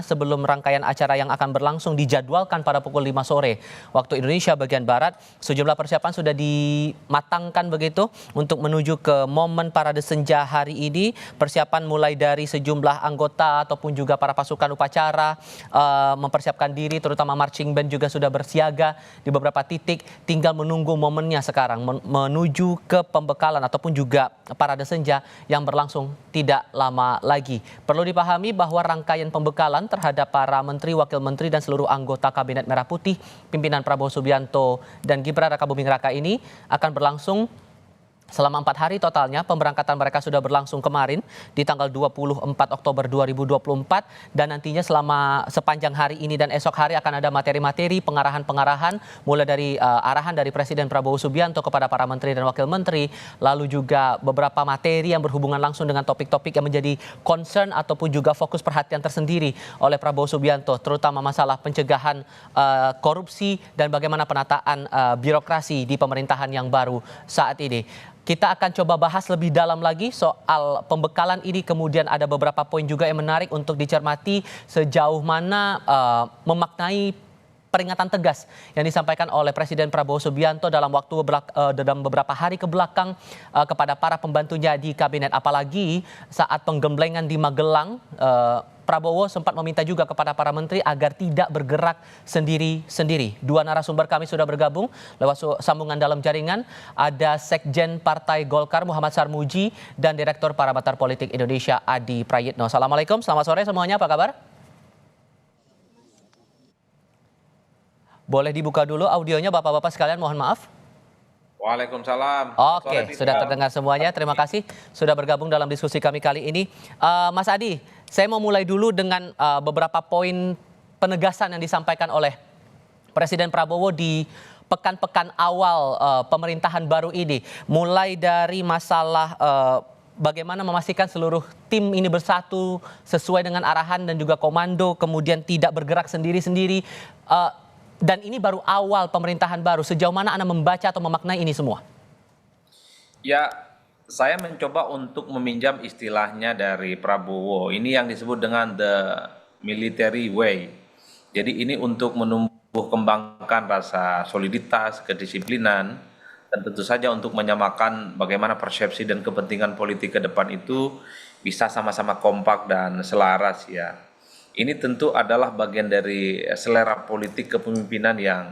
sebelum rangkaian acara yang akan berlangsung dijadwalkan pada pukul 5 sore waktu Indonesia bagian Barat, sejumlah persiapan sudah dimatangkan begitu untuk menuju ke momen parade senja hari ini. Persiapan mulai dari sejumlah anggota ataupun juga para pasukan upacara mempersiapkan diri, terutama marching band juga sudah bersiaga di beberapa titik. Tinggal menunggu momennya sekarang menuju ke pembekalan ataupun juga parade senja yang berlangsung tidak lama lagi. Perlu dipahami bahwa rangkaian pembekalan terhadap para menteri, wakil menteri, dan seluruh anggota Kabinet Merah Putih, pimpinan Prabowo Subianto dan Gibran Rakabuming Raka ini akan berlangsung selama 4 hari totalnya. Pemberangkatan mereka sudah berlangsung kemarin di tanggal 24 Oktober 2024 dan nantinya selama sepanjang hari ini dan esok hari akan ada materi-materi pengarahan-pengarahan mulai dari arahan dari Presiden Prabowo Subianto kepada para menteri dan wakil menteri, lalu juga beberapa materi yang berhubungan langsung dengan topik-topik yang menjadi concern ataupun juga fokus perhatian tersendiri oleh Prabowo Subianto, terutama masalah pencegahan korupsi dan bagaimana penataan birokrasi di pemerintahan yang baru saat ini. Kita akan coba bahas lebih dalam lagi soal pembekalan ini. Kemudian ada beberapa poin juga yang menarik untuk dicermati sejauh mana memaknai peringatan tegas yang disampaikan oleh Presiden Prabowo Subianto dalam beberapa hari ke belakang kepada para pembantunya di kabinet. Apalagi saat penggemblengan di Magelang, Prabowo sempat meminta juga kepada para menteri agar tidak bergerak sendiri-sendiri. Dua narasumber kami sudah bergabung lewat sambungan dalam jaringan. Ada Sekjen Partai Golkar Muhammad Sarmuji dan Direktur Parameter Politik Indonesia Adi Prayitno. Assalamualaikum, selamat sore semuanya, apa kabar? Boleh dibuka dulu audionya Bapak-Bapak sekalian, mohon maaf. Waalaikumsalam. Oke, sudah terdengar semuanya. Terima kasih sudah bergabung dalam diskusi kami kali ini. Mas Adi, saya mau mulai dulu dengan beberapa poin penegasan yang disampaikan oleh Presiden Prabowo di pekan-pekan awal pemerintahan baru ini. Mulai dari masalah bagaimana memastikan seluruh tim ini bersatu sesuai dengan arahan dan juga komando, kemudian tidak bergerak sendiri-sendiri. Dan ini baru awal pemerintahan baru. Sejauh mana Anda membaca atau memaknai ini semua? Ya, saya mencoba untuk meminjam istilahnya dari Prabowo. Ini yang disebut dengan the military way. Jadi ini untuk menumbuh kembangkan rasa soliditas, kedisiplinan, dan tentu saja untuk menyamakan bagaimana persepsi dan kepentingan politik ke depan itu bisa sama-sama kompak dan selaras ya. Ini tentu adalah bagian dari selera politik kepemimpinan yang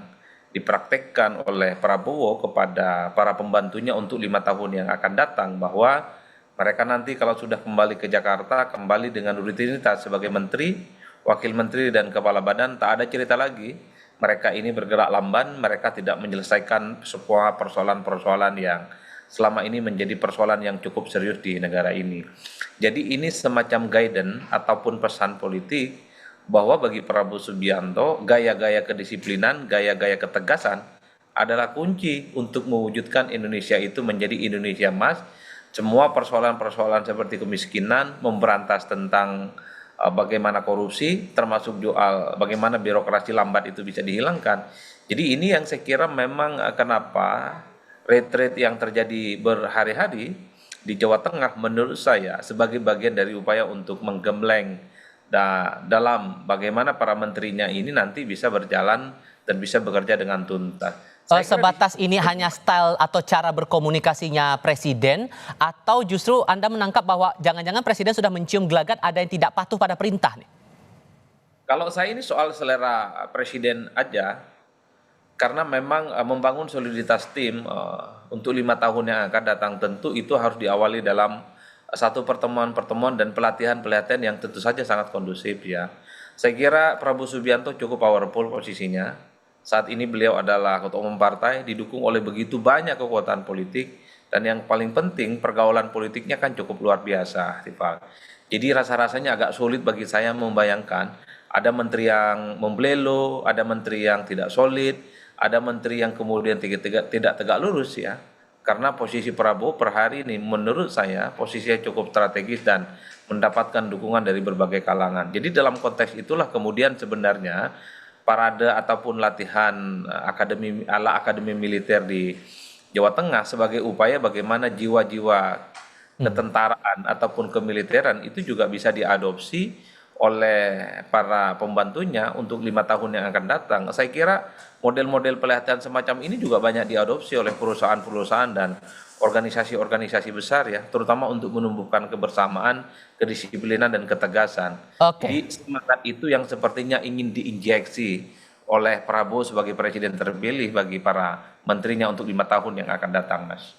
dipraktekkan oleh Prabowo kepada para pembantunya untuk 5 tahun yang akan datang, bahwa mereka nanti kalau sudah kembali ke Jakarta, kembali dengan rutinitas sebagai menteri, wakil menteri, dan kepala badan. Tak ada cerita lagi mereka ini bergerak lamban, mereka tidak menyelesaikan sebuah persoalan-persoalan yang selama ini menjadi persoalan yang cukup serius di negara ini. Jadi ini semacam guidance ataupun pesan politik bahwa bagi Prabowo Subianto, gaya-gaya kedisiplinan, gaya-gaya ketegasan adalah kunci untuk mewujudkan Indonesia itu menjadi Indonesia emas. Semua persoalan-persoalan seperti kemiskinan, memberantas tentang bagaimana korupsi, termasuk soal bagaimana birokrasi lambat itu bisa dihilangkan. Jadi ini yang saya kira memang kenapa retreat yang terjadi berhari-hari di Jawa Tengah menurut saya sebagai bagian dari upaya untuk menggembleng dalam bagaimana para menterinya ini nanti bisa berjalan dan bisa bekerja dengan tuntas. Sebatas ini hanya style atau cara berkomunikasinya Presiden, atau justru Anda menangkap bahwa jangan-jangan Presiden sudah mencium gelagat ada yang tidak patuh pada perintah nih? Kalau saya ini soal selera Presiden aja, karena memang membangun soliditas tim untuk 5 tahun yang akan datang tentu itu harus diawali dalam satu pertemuan-pertemuan dan pelatihan-pelatihan yang tentu saja sangat kondusif ya. Saya kira Prabowo Subianto cukup powerful posisinya. Saat ini beliau adalah ketua umum partai, didukung oleh begitu banyak kekuatan politik, dan yang paling penting pergaulan politiknya kan cukup luar biasa, Tifal. Jadi rasa-rasanya agak sulit bagi saya membayangkan ada menteri yang membelelo, ada menteri yang tidak solid, ada menteri yang kemudian tidak tegak lurus ya. Karena posisi Prabowo per hari ini menurut saya posisinya cukup strategis dan mendapatkan dukungan dari berbagai kalangan. Jadi dalam konteks itulah kemudian sebenarnya parade ataupun latihan akademi militer di Jawa Tengah sebagai upaya bagaimana jiwa-jiwa ketentaraan ataupun kemiliteran itu juga bisa diadopsi oleh para pembantunya untuk 5 tahun yang akan datang. Saya kira model-model pelatihan semacam ini juga banyak diadopsi oleh perusahaan-perusahaan dan organisasi-organisasi besar ya, terutama untuk menumbuhkan kebersamaan, kedisiplinan dan ketegasan. Oke. Jadi semangat itu yang sepertinya ingin diinjeksi oleh Prabowo sebagai presiden terpilih bagi para menterinya untuk 5 tahun yang akan datang, Mas.